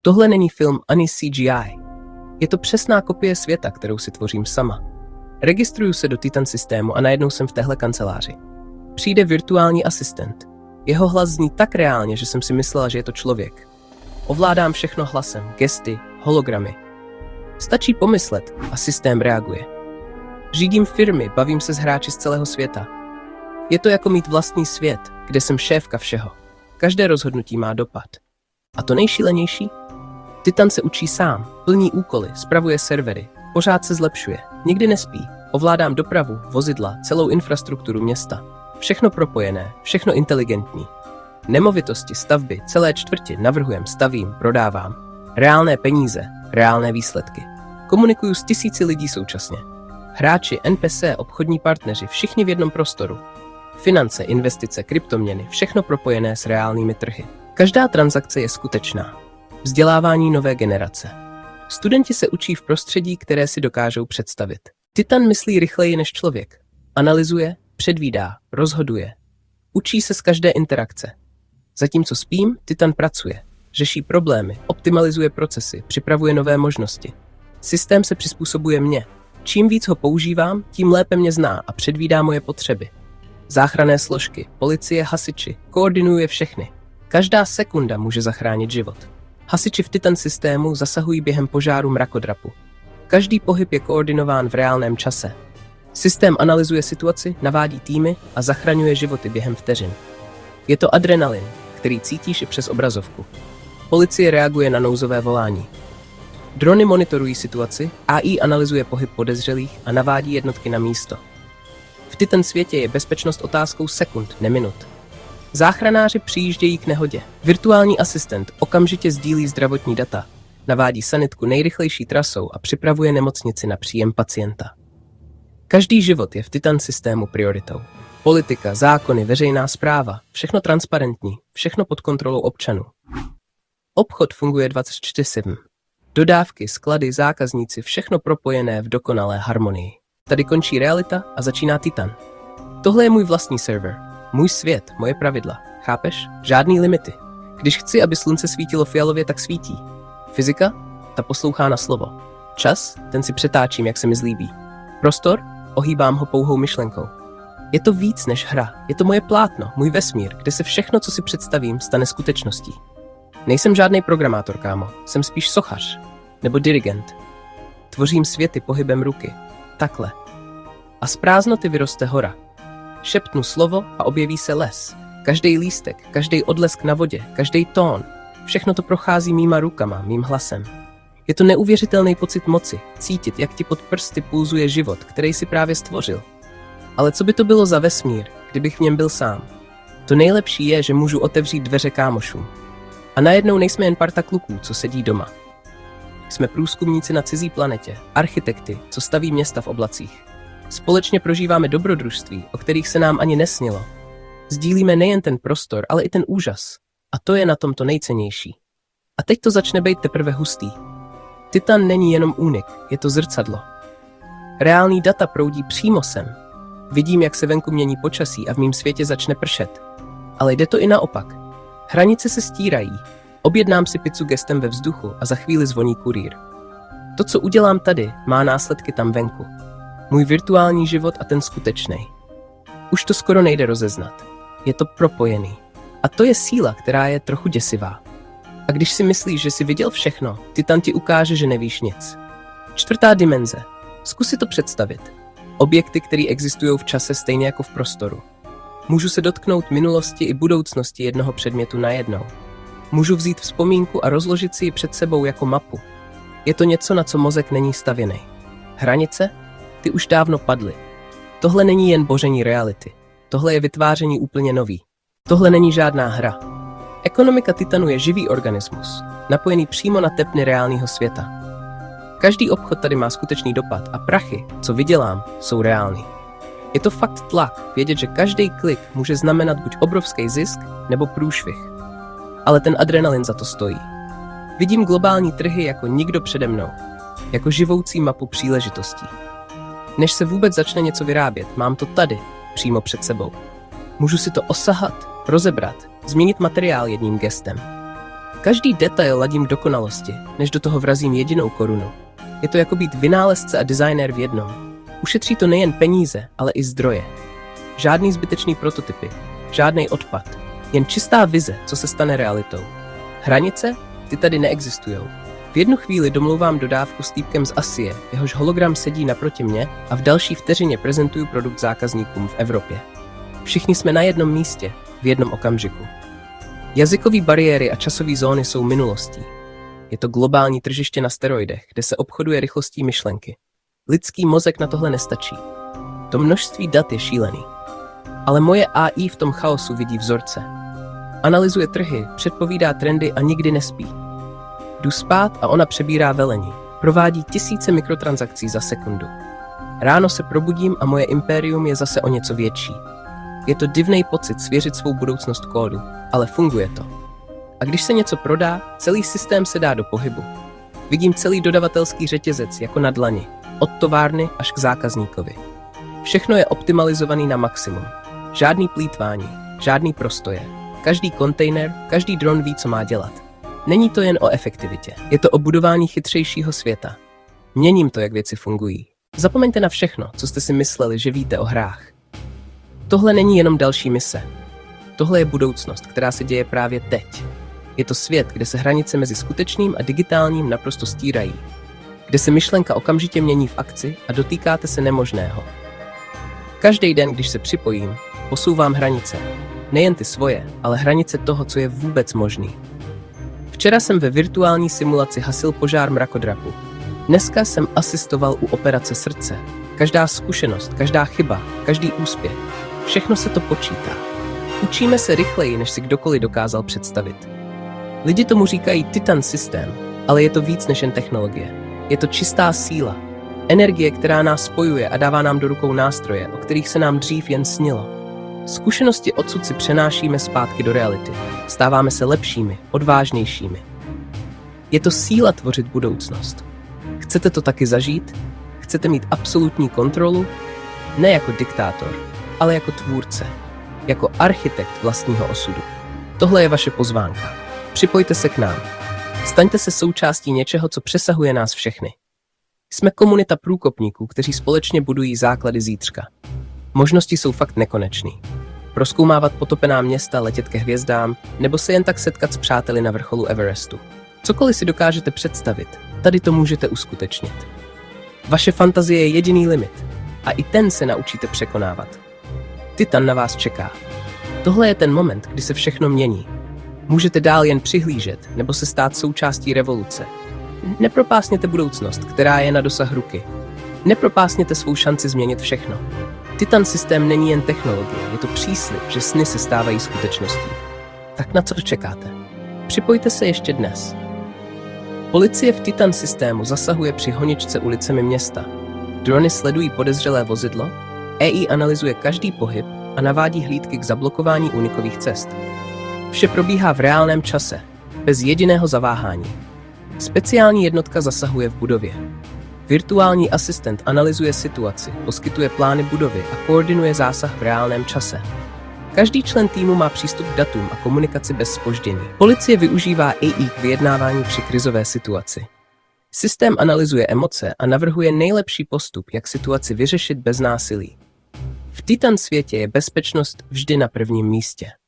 Tohle není film ani CGI. Je to přesná kopie světa, kterou si tvořím sama. Registruju se do Titan systému a najednou jsem v téhle kanceláři. Přijde virtuální asistent. Jeho hlas zní tak reálně, že jsem si myslela, že je to člověk. Ovládám všechno hlasem, gesty, hologramy. Stačí pomyslet a systém reaguje. Řídím firmy, bavím se s hráči z celého světa. Je to jako mít vlastní svět, kde jsem šéfka všeho. Každé rozhodnutí má dopad. A to nejšílenější? Titan se učí sám, plní úkoly, spravuje servery, pořád se zlepšuje, nikdy nespí, ovládám dopravu, vozidla, celou infrastrukturu města. Všechno propojené, všechno inteligentní. Nemovitosti, stavby, celé čtvrti navrhujem, stavím, prodávám. Reálné peníze, reálné výsledky. Komunikuju s tisíci lidí současně. Hráči, NPC, obchodní partneři, všichni v jednom prostoru. Finance, investice, kryptoměny, všechno propojené s reálnými trhy. Každá transakce je skutečná. Vzdělávání nové generace. Studenti se učí v prostředí, které si dokážou představit. Titan myslí rychleji než člověk. Analyzuje, předvídá, rozhoduje. Učí se z každé interakce. Zatímco spím, Titan pracuje. Řeší problémy, optimalizuje procesy, připravuje nové možnosti. Systém se přizpůsobuje mně. Čím víc ho používám, tím lépe mě zná a předvídá moje potřeby. Záchranné složky, policie, hasiči, koordinuje všechny. Každá sekunda může zachránit život. Hasiči v Titan systému zasahují během požáru mrakodrapu. Každý pohyb je koordinován v reálném čase. Systém analyzuje situaci, navádí týmy a zachraňuje životy během vteřin. Je to adrenalin, který cítíš i přes obrazovku. Policie reaguje na nouzové volání. Drony monitorují situaci, AI analyzuje pohyb podezřelých a navádí jednotky na místo. V Titan světě je bezpečnost otázkou sekund, ne minut. Záchranáři přijíždějí k nehodě. Virtuální asistent okamžitě sdílí zdravotní data, navádí sanitku nejrychlejší trasou a připravuje nemocnici na příjem pacienta. Každý život je v Titan systému prioritou. Politika, zákony, veřejná správa, všechno transparentní, všechno pod kontrolou občanů. Obchod funguje 24/7. Dodávky, sklady, zákazníci, všechno propojené v dokonalé harmonii. Tady končí realita a začíná Titan. Tohle je můj vlastní server. Můj svět, moje pravidla. Chápeš? Žádný limity. Když chci, aby slunce svítilo fialově, tak svítí. Fyzika? Ta poslouchá na slovo. Čas? Ten si přetáčím, jak se mi zlíbí. Prostor? Ohýbám ho pouhou myšlenkou. Je to víc než hra. Je to moje plátno, můj vesmír, kde se všechno, co si představím, stane skutečností. Nejsem žádný programátor, kámo. Jsem spíš sochař. Nebo dirigent. Tvořím světy pohybem ruky. Takhle. A z prázdnoty vyroste hora. Šeptnu slovo a objeví se les. Každý lístek, každý odlesk na vodě, každý tón. Všechno to prochází mýma rukama, mým hlasem. Je to neuvěřitelný pocit moci, cítit, jak ti pod prsty pulzuje život, který si právě stvořil. Ale co by to bylo za vesmír, kdybych v něm byl sám? To nejlepší je, že můžu otevřít dveře kámošům. A najednou nejsme jen parta kluků, co sedí doma. Jsme průzkumníci na cizí planetě, architekty, co staví města v oblacích. Společně prožíváme dobrodružství, o kterých se nám ani nesnilo. Sdílíme nejen ten prostor, ale i ten úžas. A to je na tom to nejcennější. A teď to začne být teprve hustý. Titan není jenom únik, je to zrcadlo. Reální data proudí přímo sem. Vidím, jak se venku mění počasí a v mém světě začne pršet. Ale jde to i naopak. Hranice se stírají. Objednám si pizzu gestem ve vzduchu a za chvíli zvoní kurýr. To, co udělám tady, má následky tam venku. Můj virtuální život a ten skutečný. Už to skoro nejde rozeznat. Je to propojený. A to je síla, která je trochu děsivá. A když si myslíš, že jsi viděl všechno, Titan ti ukáže, že nevíš nic. 4. dimenze. Zkus si to představit. Objekty, které existují v čase stejně jako v prostoru. Můžu se dotknout minulosti i budoucnosti jednoho předmětu najednou. Můžu vzít vzpomínku a rozložit si ji před sebou jako mapu. Je to něco, na co mozek není stavěný. Hranice? Ty už dávno padly. Tohle není jen boření reality. Tohle je vytváření úplně nový. Tohle není žádná hra. Ekonomika Titanu je živý organismus, napojený přímo na tepny reálného světa. Každý obchod tady má skutečný dopad a prachy, co vydělám, jsou reální. Je to fakt tlak, vědět, že každý klik může znamenat buď obrovský zisk, nebo průšvih. Ale ten adrenalin za to stojí. Vidím globální trhy jako nikdo přede mnou, jako živoucí mapu příležitostí. Než se vůbec začne něco vyrábět, mám to tady, přímo před sebou. Můžu si to osahat, rozebrat, změnit materiál jedním gestem. Každý detail ladím k dokonalosti, než do toho vrazím jedinou korunu. Je to jako být vynálezce a designér v jednom. Ušetří to nejen peníze, ale i zdroje. Žádný zbytečný prototypy, žádný odpad, jen čistá vize, co se stane realitou. Hranice? Ty tady neexistujou. V jednu chvíli domlouvám dodávku s týpkem z Asie, jehož hologram sedí naproti mě a v další vteřině prezentuju produkt zákazníkům v Evropě. Všichni jsme na jednom místě, v jednom okamžiku. Jazykové bariéry a časové zóny jsou minulostí. Je to globální tržiště na steroidech, kde se obchoduje rychlostí myšlenky. Lidský mozek na tohle nestačí. To množství dat je šílený. Ale moje AI v tom chaosu vidí vzorce. Analyzuje trhy, předpovídá trendy a nikdy nespí. Jdu spát a ona přebírá velení. Provádí tisíce mikrotransakcí za sekundu. Ráno se probudím a moje impérium je zase o něco větší. Je to divný pocit svěřit svou budoucnost kódu, ale funguje to. A když se něco prodá, celý systém se dá do pohybu. Vidím celý dodavatelský řetězec jako na dlani, od továrny až k zákazníkovi. Všechno je optimalizovaný na maximum. Žádný plýtvání, žádný prostoje. Každý kontejner, každý dron ví, co má dělat. Není to jen o efektivitě, je to o budování chytřejšího světa. Měním to, jak věci fungují. Zapomeňte na všechno, co jste si mysleli, že víte o hrách. Tohle není jenom další mise. Tohle je budoucnost, která se děje právě teď. Je to svět, kde se hranice mezi skutečným a digitálním naprosto stírají. Kde se myšlenka okamžitě mění v akci a dotýkáte se nemožného. Každý den, když se připojím, posouvám hranice. Nejen ty svoje, ale hranice toho, co je vůbec možný. Včera jsem ve virtuální simulaci hasil požár mrakodrapu. Dneska jsem asistoval u operace srdce. Každá zkušenost, každá chyba, každý úspěch. Všechno se to počítá. Učíme se rychleji, než si kdokoliv dokázal představit. Lidi tomu říkají Titan systém, ale je to víc než jen technologie. Je to čistá síla. Energie, která nás spojuje a dává nám do rukou nástroje, o kterých se nám dřív jen snilo. Zkušenosti odsud si přenášíme zpátky do reality. Stáváme se lepšími, odvážnějšími. Je to síla tvořit budoucnost. Chcete to taky zažít? Chcete mít absolutní kontrolu? Ne jako diktátor, ale jako tvůrce. Jako architekt vlastního osudu. Tohle je vaše pozvánka. Připojte se k nám. Staňte se součástí něčeho, co přesahuje nás všechny. Jsme komunita průkopníků, kteří společně budují základy zítřka. Možnosti jsou fakt nekonečný. Prozkoumávat potopená města, letět ke hvězdám, nebo se jen tak setkat s přáteli na vrcholu Everestu. Cokoliv si dokážete představit, tady to můžete uskutečnit. Vaše fantazie je jediný limit a i ten se naučíte překonávat. Titan na vás čeká. Tohle je ten moment, kdy se všechno mění. Můžete dál jen přihlížet nebo se stát součástí revoluce. Nepropásněte budoucnost, která je na dosah ruky. Nepropásněte svou šanci změnit všechno. Titan systém není jen technologie, je to příslib, že sny se stávají skutečností. Tak na co čekáte? Připojte se ještě dnes. Policie v Titan systému zasahuje při honičce ulicemi města. Drony sledují podezřelé vozidlo, AI analyzuje každý pohyb a navádí hlídky k zablokování únikových cest. Vše probíhá v reálném čase, bez jediného zaváhání. Speciální jednotka zasahuje v budově. Virtuální asistent analyzuje situaci, poskytuje plány budovy a koordinuje zásah v reálném čase. Každý člen týmu má přístup k datům a komunikaci bez zpoždění. Policie využívá AI k vyjednávání při krizové situaci. Systém analyzuje emoce a navrhuje nejlepší postup, jak situaci vyřešit bez násilí. V Titan světě je bezpečnost vždy na prvním místě.